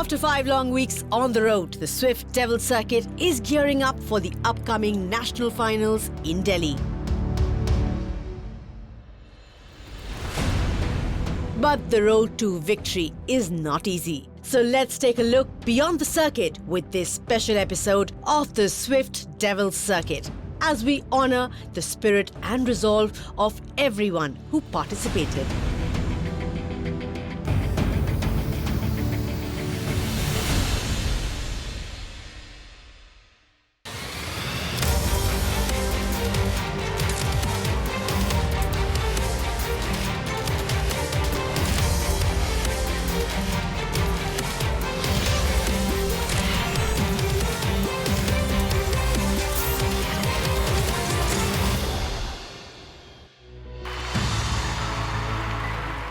After 5 long weeks on the road, the Swift Devils Circuit is gearing up for the upcoming national finals in Delhi. But the road to victory is not easy. So let's take a look beyond the circuit with this special episode of the Swift Devils Circuit, as we honor the spirit and resolve of everyone who participated.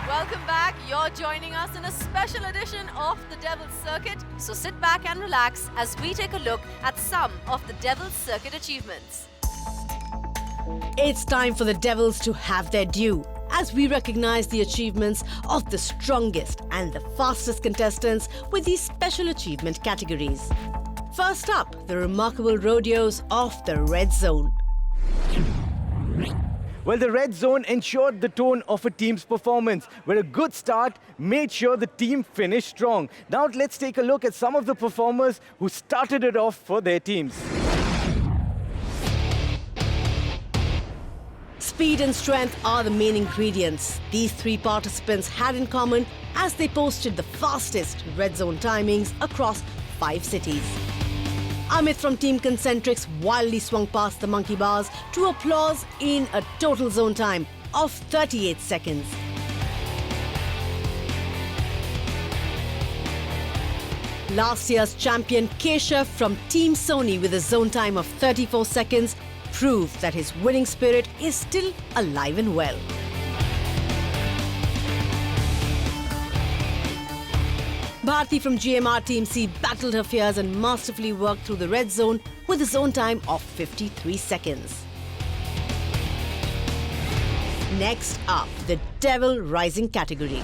Welcome back. You're joining us in a special edition of the Devils Circuit. So sit back and relax as we take a look at some of the Devils Circuit achievements. It's time for the Devils to have their due, as we recognize the achievements of the strongest and the fastest contestants with these special achievement categories. First up, the remarkable rodeos of the Red Zone. Well, the red zone ensured the tone of a team's performance, where a good start made sure the team finished strong. Now let's take a look at some of the performers who started it off for their teams. Speed and strength are the main ingredients these three participants had in common as they posted the fastest red zone timings across 5 cities. Amit from Team Concentrics wildly swung past the monkey bars to applause in a total zone time of 38 seconds. Last year's champion Keshav from Team Sony with a zone time of 34 seconds proved that his winning spirit is still alive and well. Bharti from GMR Team C battled her fears and masterfully worked through the red zone with a zone time of 53 seconds. Next up, the Devil Rising category.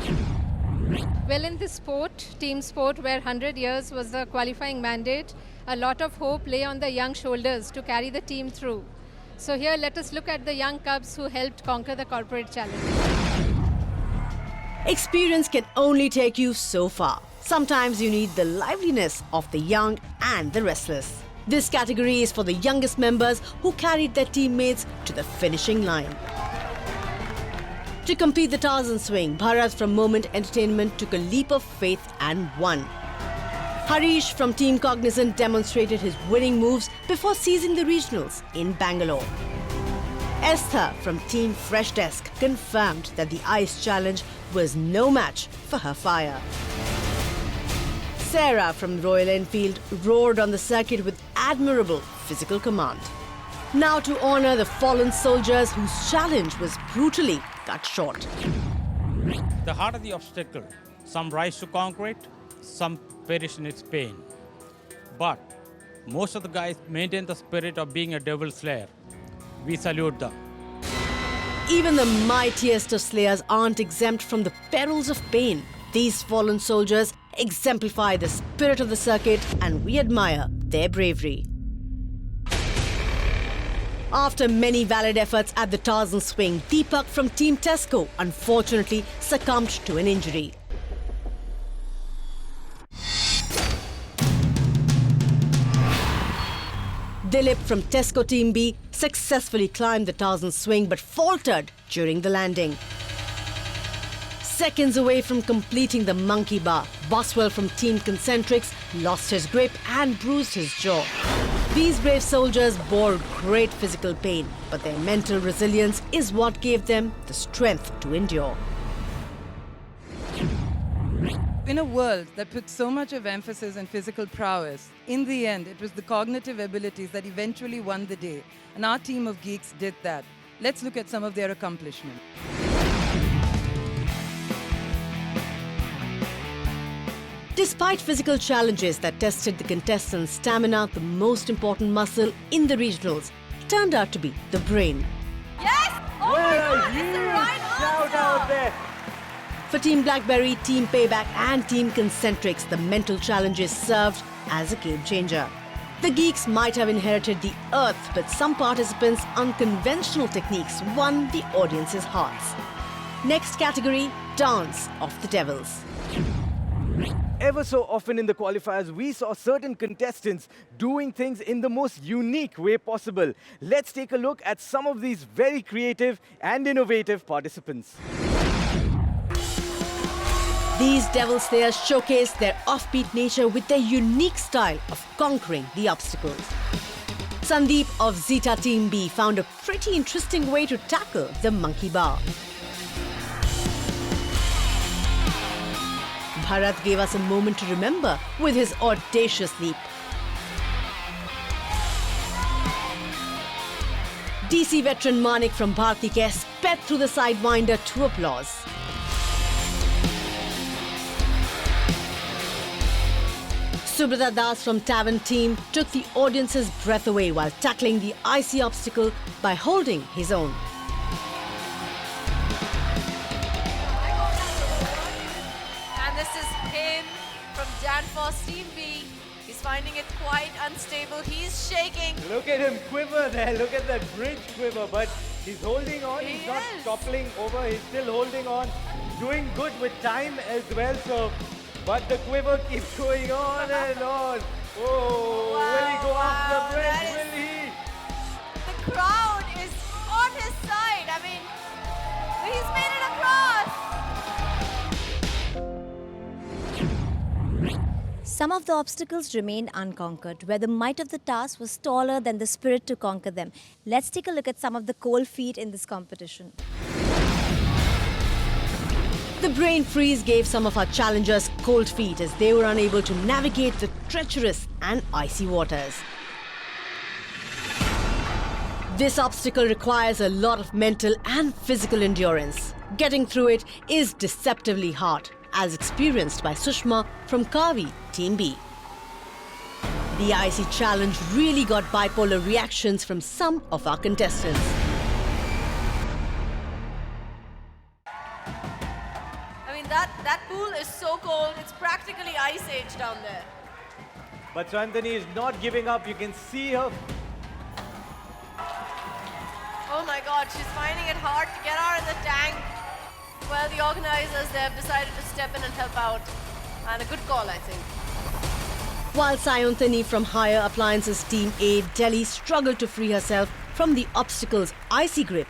Well, in this sport, team sport, where 100 years was the qualifying mandate, a lot of hope lay on the young shoulders to carry the team through. So here, let us look at the young cubs who helped conquer the corporate challenge. Experience can only take you so far. Sometimes you need the liveliness of the young and the restless. This category is for the youngest members who carried their teammates to the finishing line. To complete the Tarzan swing, Bharat from Moment Entertainment took a leap of faith and won. Harish from Team Cognizant demonstrated his winning moves before seizing the regionals in Bangalore. Esther from Team Fresh Desk confirmed that the ice challenge was no match for her fire. Sarah from Royal Enfield roared on the circuit with admirable physical command. Now to honor the fallen soldiers whose challenge was brutally cut short. The harder the obstacle, some rise to conquer it, some perish in its pain. But most of the guys maintain the spirit of being a devil slayer. We salute them. Even the mightiest of slayers aren't exempt from the perils of pain. These fallen soldiers exemplify the spirit of the circuit, and we admire their bravery. After many valiant efforts at the Tarzan swing, Deepak from Team Tesco unfortunately succumbed to an injury. Dilip from Tesco Team B successfully climbed the Tarzan swing but faltered during the landing. Seconds away from completing the monkey bar, Boswell from Team Concentrics lost his grip and bruised his jaw. These brave soldiers bore great physical pain, but their mental resilience is what gave them the strength to endure. In a world that puts so much of emphasis on physical prowess, in the end, it was the cognitive abilities that eventually won the day. And our team of geeks did that. Let's look at some of their accomplishments. Despite physical challenges that tested the contestants' stamina, the most important muscle in the regionals turned out to be the brain. Yes! Oh my God, it's the right Shout answer! out there! For Team Blackberry, Team Payback and Team Concentrics, the mental challenges served as a game changer. The geeks might have inherited the earth, but some participants' unconventional techniques won the audience's hearts. Next category, Dance of the Devils. Ever so often in the qualifiers, we saw certain contestants doing things in the most unique way possible. Let's take a look at some of these very creative and innovative participants. These Devil Slayers showcase their offbeat nature with their unique style of conquering the obstacles. Sandeep of Zeta Team B found a pretty interesting way to tackle the monkey bar. Bharat gave us a moment to remember with his audacious leap. DC veteran Manik from Bharti Ke sped through the sidewinder to applause. Subrata Das from Tavern Team took the audience's breath away while tackling the icy obstacle by holding his own. And this is him from Danfoss Team B. He's finding it quite unstable. He's shaking. Look at him quiver there. Look at that bridge quiver. But he's holding on. He's not toppling over. He's still holding on. Doing good with time as well. But the quiver keeps going on and on. Oh, Wow, will he go off the wow, bridge? that Will he? The crowd is on his side. I mean, he's made it across. Some of the obstacles remained unconquered, where the might of the task was taller than the spirit to conquer them. Let's take a look at some of the cold feet in this competition. The brain freeze gave some of our challengers cold feet as they were unable to navigate the treacherous and icy waters. This obstacle requires a lot of mental and physical endurance. Getting through it is deceptively hard, as experienced by Sushma from Kavi Team B. The icy challenge really got bipolar reactions from some of our contestants. That pool is so cold, it's practically ice age down there. But Swantani is not giving up. You can see her. Oh my God, she's finding it hard to get out of the tank. Well, the organizers, they have decided to step in and help out. And a good call, I think. While Sayantani from Higher Appliances Team A, Delhi struggled to free herself from the obstacle's icy grip.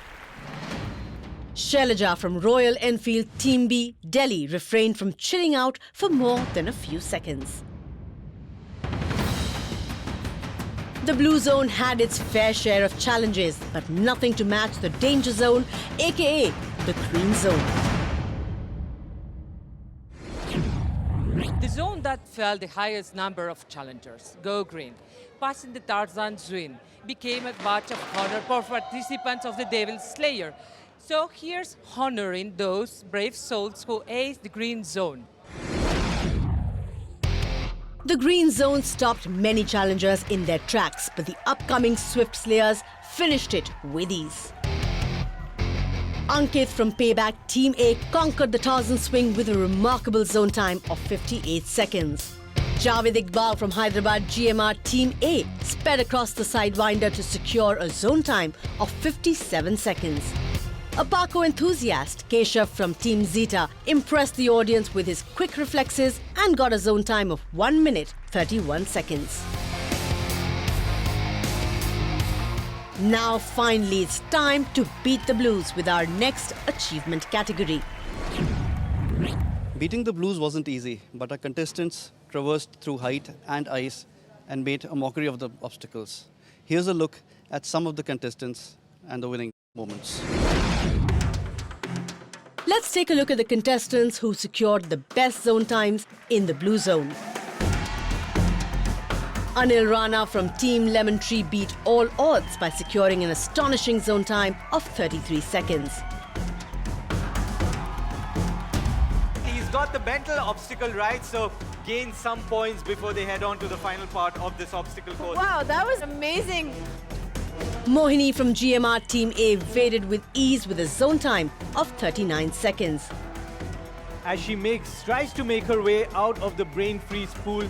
Shailaja from Royal Enfield Team B, Delhi refrained from chilling out for more than a few seconds. The blue zone had its fair share of challenges, but nothing to match the danger zone, aka the green zone. The zone that felt the highest number of challengers, Go Green, passing the Tarzan Zone, became a badge of honor for participants of the Devil Slayer. So here's honoring those brave souls who aced the green zone. The green zone stopped many challengers in their tracks, but the upcoming Swift Slayers finished it with ease. Ankit from Payback Team A conquered the Tarzan swing with a remarkable zone time of 58 seconds. Javed Iqbal from Hyderabad GMR Team A sped across the sidewinder to secure a zone time of 57 seconds. A parkour enthusiast, Keshav from Team Zeta, impressed the audience with his quick reflexes and got a zone time of 1 minute 31 seconds. Now finally it's time to beat the blues with our next achievement category. Beating the blues wasn't easy, but our contestants traversed through height and ice and made a mockery of the obstacles. Here's a look at some of the contestants and the winning moments. Let's take a look at the contestants who secured the best zone times in the blue zone. Anil Rana from Team Lemon Tree beat all odds by securing an astonishing zone time of 33 seconds. He's got the mental obstacle right, so gain some points before they head on to the final part of this obstacle course. Wow, that was amazing. Mohini from GMR Team A evaded with ease with a zone time of 39 seconds. as she tries to make her way out of the brain freeze pool,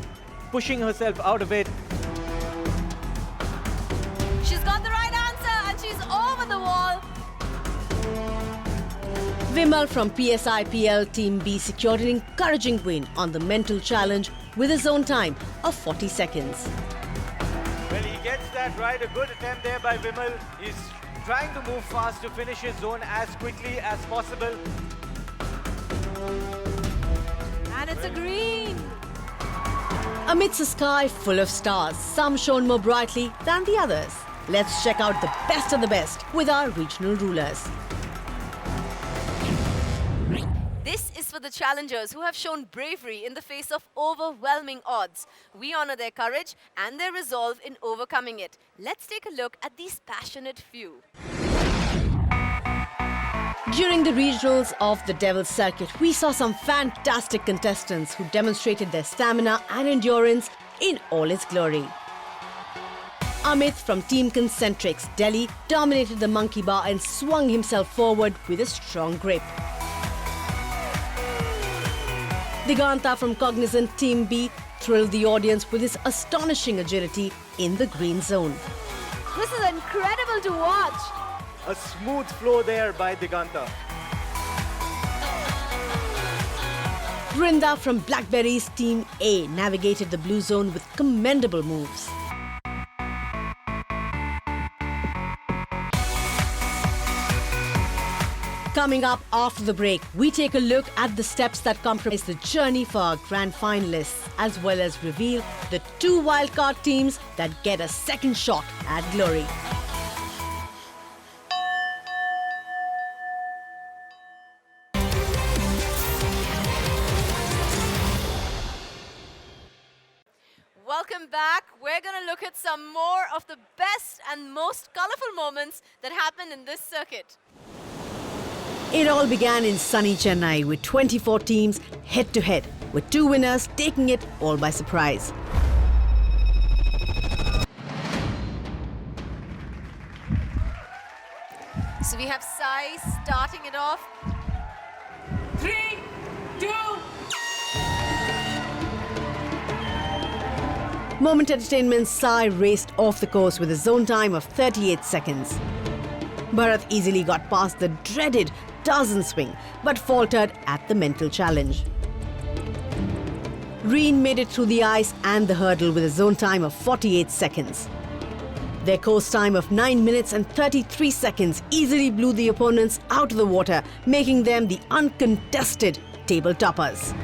pushing herself out of it. She's got the right answer and she's over the wall. Vimal from PSIPL Team B secured an encouraging win on the mental challenge with his own time of 40 seconds. Well, he gets that right. A good attempt there by Vimal. He's trying to move fast to finish his zone as quickly as possible. And it's a green. Amidst a sky full of stars, some shone more brightly than the others. Let's check out the best of the best with our regional rulers. This is for the challengers who have shown bravery in the face of overwhelming odds. We honor their courage and their resolve in overcoming it. Let's take a look at these passionate few. During the regionals of the Devils Circuit, we saw some fantastic contestants who demonstrated their stamina and endurance in all its glory. Amit from Team Concentrics Delhi dominated the monkey bar and swung himself forward with a strong grip. Diganta from Cognizant Team B thrilled the audience with his astonishing agility in the green zone. This is incredible to watch. A smooth flow there by Diganta. Brinda from Blackberry's Team A navigated the blue zone with commendable moves. Coming up after the break, we take a look at the steps that comprise the journey for our grand finalists, as well as reveal the 2 wildcard teams that get a second shot at glory. Welcome back. We're going to look at some more of the best and most colorful moments that happened in this circuit. It all began in sunny Chennai with 24 teams head-to-head, with 2 winners taking it all by surprise. So we have Sai starting it off. 3, 2, Moment Entertainment's Sai raced off the course with a zone time of 38 seconds. Bharat easily got past the dreaded Tarzan swing, but faltered at the mental challenge. Reen made it through the ice and the hurdle with a zone time of 48 seconds. Their course time of 9 minutes and 33 seconds easily blew the opponents out of the water, making them the uncontested table toppers.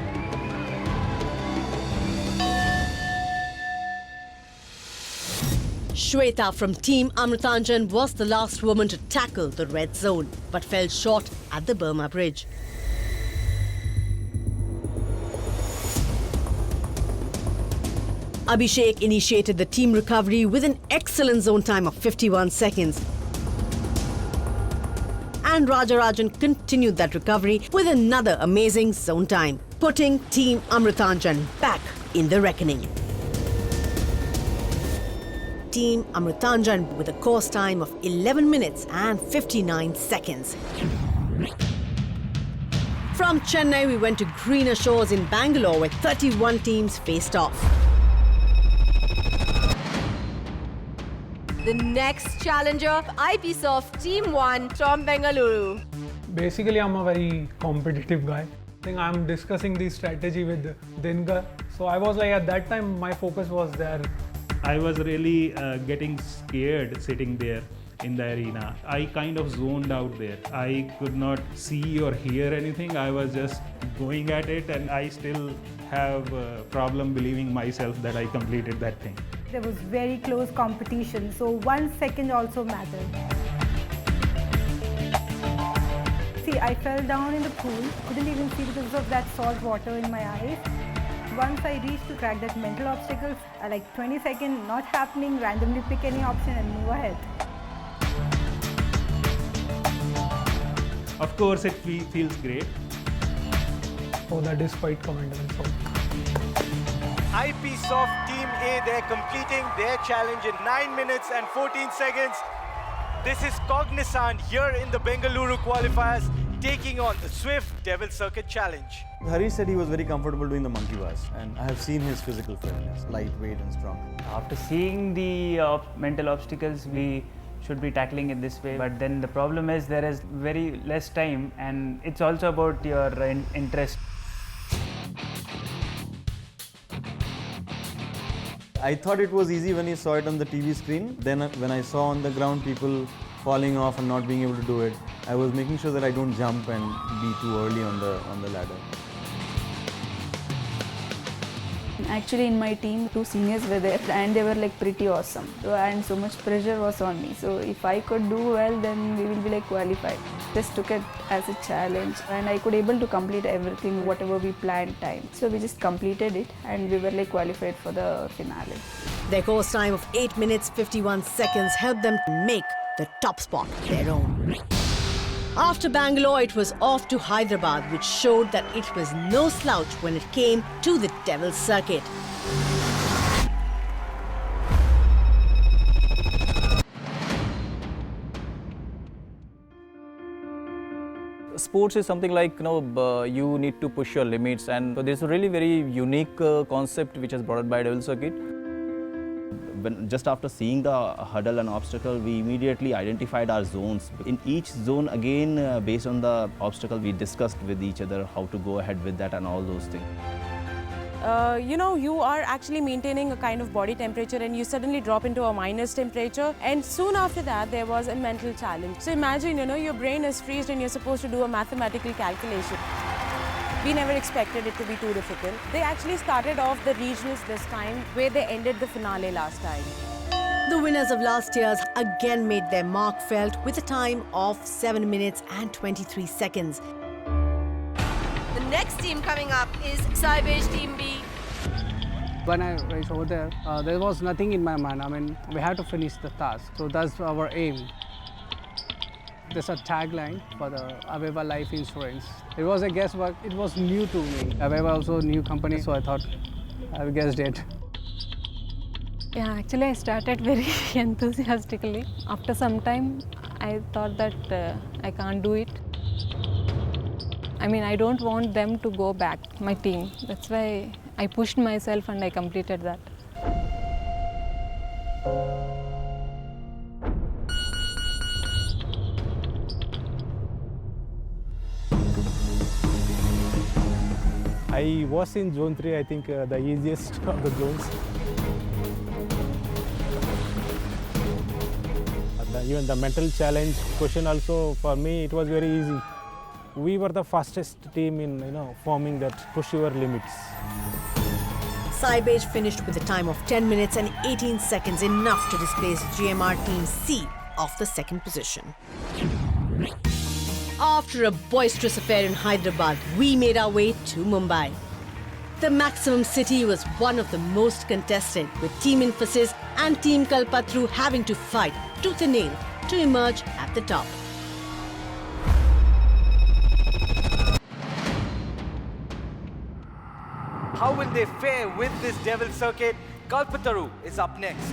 Shweta from Team Amritanjan was the last woman to tackle the red zone, but fell short at the Burma Bridge. Abhishek initiated the team recovery with an excellent zone time of 51 seconds. And Rajarajan continued that recovery with another amazing zone time, putting Team Amritanjan back in the reckoning. Team Amritanjan with a course time of 11 minutes and 59 seconds. From Chennai, we went to greener shores in Bangalore where 31 teams faced off. The next challenger, IPSoft Team 1 from Bengaluru. Basically, I'm a very competitive guy. I think I'm discussing the strategy with Dinkar. So I was like, at that time, my focus was there. I was really getting scared sitting there in the arena. I kind of zoned out there. I could not see or hear anything. I was just going at it, and I still have a problem believing myself that I completed that thing. There was very close competition, so 1 second also mattered. See, I fell down in the pool, couldn't even see because of that salt water in my eyes. Once I reached to crack that mental obstacle, like 20 seconds, not happening, randomly pick any option and move ahead. Of course, it feels great. So that is quite commendable. So. IPSoft Team A, they're completing their challenge in 9 minutes and 14 seconds. This is Cognizant here in the Bengaluru qualifiers, taking on the Swift Devils Circuit Challenge. Harish said he was very comfortable doing the monkey bars, and I have seen his physical fitness, lightweight and strong. After seeing the mental obstacles, we should be tackling it this way. But then the problem is there is very less time, and it's also about your interest. I thought it was easy when I saw it on the TV screen. Then when I saw on the ground people falling off and not being able to do it, I was making sure that I don't jump and be too early on the ladder. Actually, in my team, 2 seniors were there and they were like pretty awesome. And so much pressure was on me. So if I could do well, then we will be like qualified. Just took it as a challenge and I could able to complete everything, whatever we planned time. So we just completed it and we were like qualified for the finale. Their course time of 8 minutes 51 seconds helped them make the top spot their own. After Bangalore, it was off to Hyderabad, which showed that it was no slouch when it came to the Devils Circuit. Sports is something like, you need to push your limits, and so there's a really very unique concept which is brought up by Devils Circuit. Just after seeing the hurdle and obstacle, we immediately identified our zones. In each zone, again, based on the obstacle, we discussed with each other how to go ahead with that and all those things. You are actually maintaining a kind of body temperature and you suddenly drop into a minus temperature, and soon after that there was a mental challenge. So imagine, your brain is freezed and you're supposed to do a mathematical calculation. We never expected it to be too difficult. They actually started off the regionals this time where they ended the finale last time. The winners of last year's again made their mark felt with a time of 7 minutes and 23 seconds. The next team coming up is Saibej Team B. When I raced over there was nothing in my mind. I mean, we had to finish the task. So that's our aim. There's a tagline for the Aveva Life Insurance. It was a guesswork. It was new to me. Aveva also a new company, so I thought I guessed it. Yeah, actually I started very enthusiastically. After some time, I thought that I can't do it. I mean, I don't want them to go back, my team. That's why I pushed myself and I completed that. I was in zone 3, I think the easiest of the zones. Even the mental challenge question also, for me, it was very easy. We were the fastest team in forming that push your limits. Saibej finished with a time of 10 minutes and 18 seconds, enough to displace GMR Team C of the second position. After a boisterous affair in Hyderabad, we made our way to Mumbai. The Maximum City was one of the most contested, with Team Infosys and Team Kalpatru having to fight tooth and nail to emerge at the top. How will they fare with this Devil Circuit? Kalpataru is up next.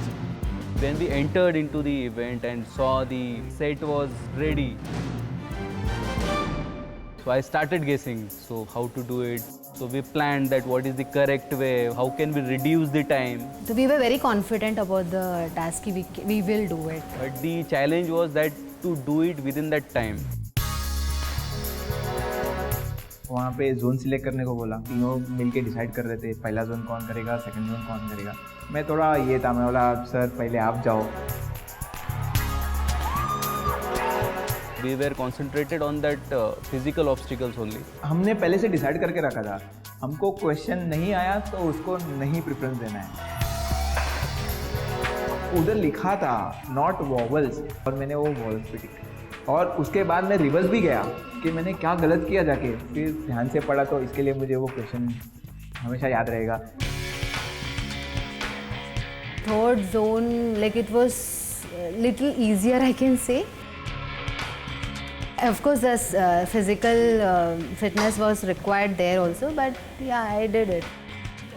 When we entered into the event and saw the set was ready, so I started guessing, so how to do it. So we planned that what is the correct way, how can we reduce the time. So we were very confident about the task, we will do it. But the challenge was that to do it within that time. वहाँ पे zone select करने को बोला, तीनों मिलके decide कर रहे थे पहला जोन कौन करेगा, सेकंड जोन कौन करेगा. मैं थोड़ा ये था, मैं बोला सर पहले आप जाओ. We were concentrated on that physical obstacles only. हमने पहले से डिसाइड करके रखा था, हमको क्वेश्चन नहीं आया तो उसको नहीं प्रेफरेंस देना है. उधर लिखा था नॉट वॉवल्स और मैंने वो वॉवल्स पे टिक. और उसके बाद मैं रिवर्स भी गया कि मैंने क्या गलत किया जाके, फिर ध्यान से पढ़ा तो इसके लिए मुझे वो क्वेश्चन हमेशा याद रहेगा. Third zone, like it was little easier, I can say. Of course, the physical fitness was required there also, but yeah, I did it.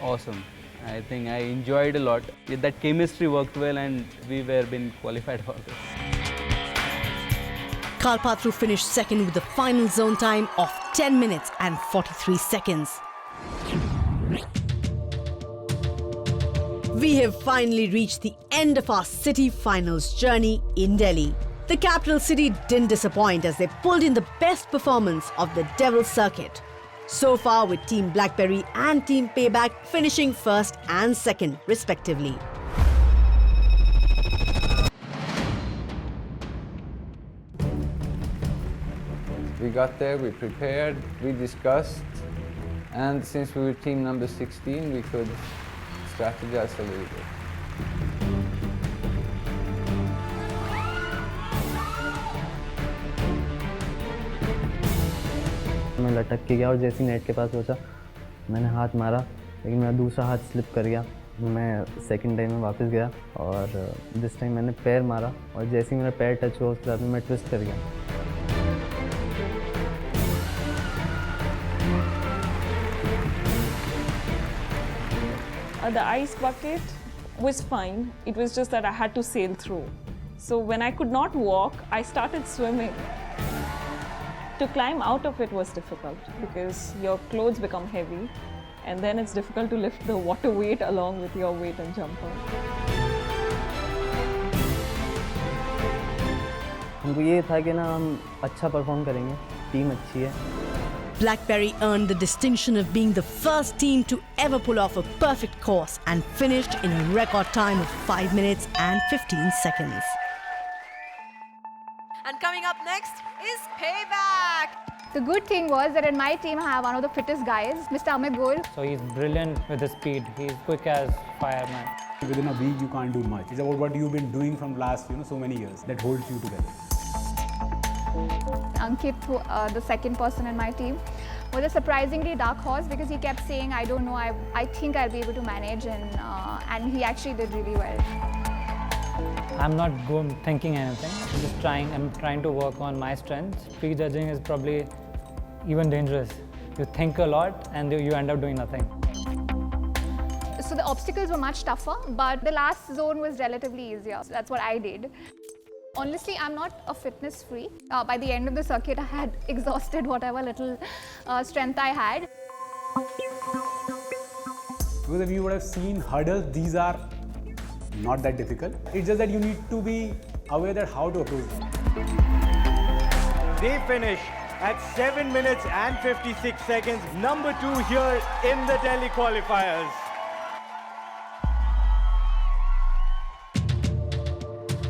Awesome. I think I enjoyed a lot. That chemistry worked well and we were being qualified for this. Kalpatru finished second with a final zone time of 10 minutes and 43 seconds. We have finally reached the end of our city finals journey in Delhi. The capital city didn't disappoint as they pulled in the best performance of the Devils Circuit. So far, with Team Blackberry and Team Payback finishing first and second respectively. We got there, we prepared, we discussed, and since we were team number 16, we could strategize a little bit. मैं लटक के गया और जैसे ही net के पास पहुंचा मैंने हाथ मारा, लेकिन मेरा दूसरा हाथ स्लिप कर गया। मैं सेकंड टाइम में वापस गया और दिस टाइम मैंने पैर मारा और जैसे ही मेरा पैर टच हुआ उसके साथ में मैं ट्विस्ट कर गया। The ice bucket was fine. It was just that I had to sail through. So when I could not walk, I started swimming. To climb out of it was difficult because your clothes become heavy and then it's difficult to lift the water weight along with your weight and jump out. हमको ये था कि ना हम अच्छा perform करेंगे, team अच्छी है। Blackberry earned the distinction of being the first team to ever pull off a perfect course and finished in a record time of 5 minutes and 15 seconds. And coming up next is Payback. The good thing was that in my team I have one of the fittest guys, Mr. Amit Goel. So he's brilliant with his speed. He's quick as fire, man. Within a week you can't do much. It's about what you've been doing from last so many years that holds you together. Ankit, the second person in my team, was a surprisingly dark horse because he kept saying, I don't know, I think I'll be able to manage, and he actually did really well. I'm not thinking anything. I'm trying to work on my strengths. Prejudging is probably even dangerous. You think a lot and you end up doing nothing. So the obstacles were much tougher, but the last zone was relatively easier. So that's what I did. Honestly, I'm not a fitness freak. By the end of the circuit, I had exhausted whatever little strength I had. Because if you would have seen hurdles, these are not that difficult. It's just that you need to be aware that how to approach them. They finish at 7 minutes and 56 seconds, number 2 here in the Delhi qualifiers.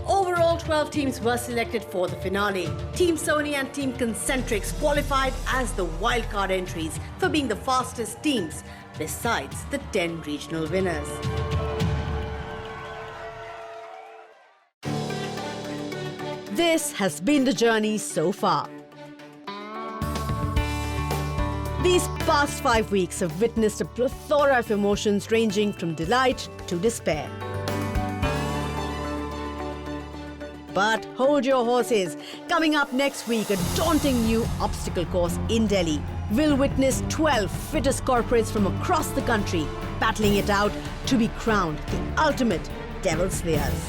Overall, 12 teams were selected for the finale. Team Sony and Team Concentrix qualified as the wildcard entries for being the fastest teams, besides the 10 regional winners. This has been the journey so far. These past 5 weeks have witnessed a plethora of emotions ranging from delight to despair. But hold your horses. Coming up next week, a daunting new obstacle course in Delhi. We'll witness 12 fittest corporates from across the country battling it out to be crowned the ultimate Devil Slayers.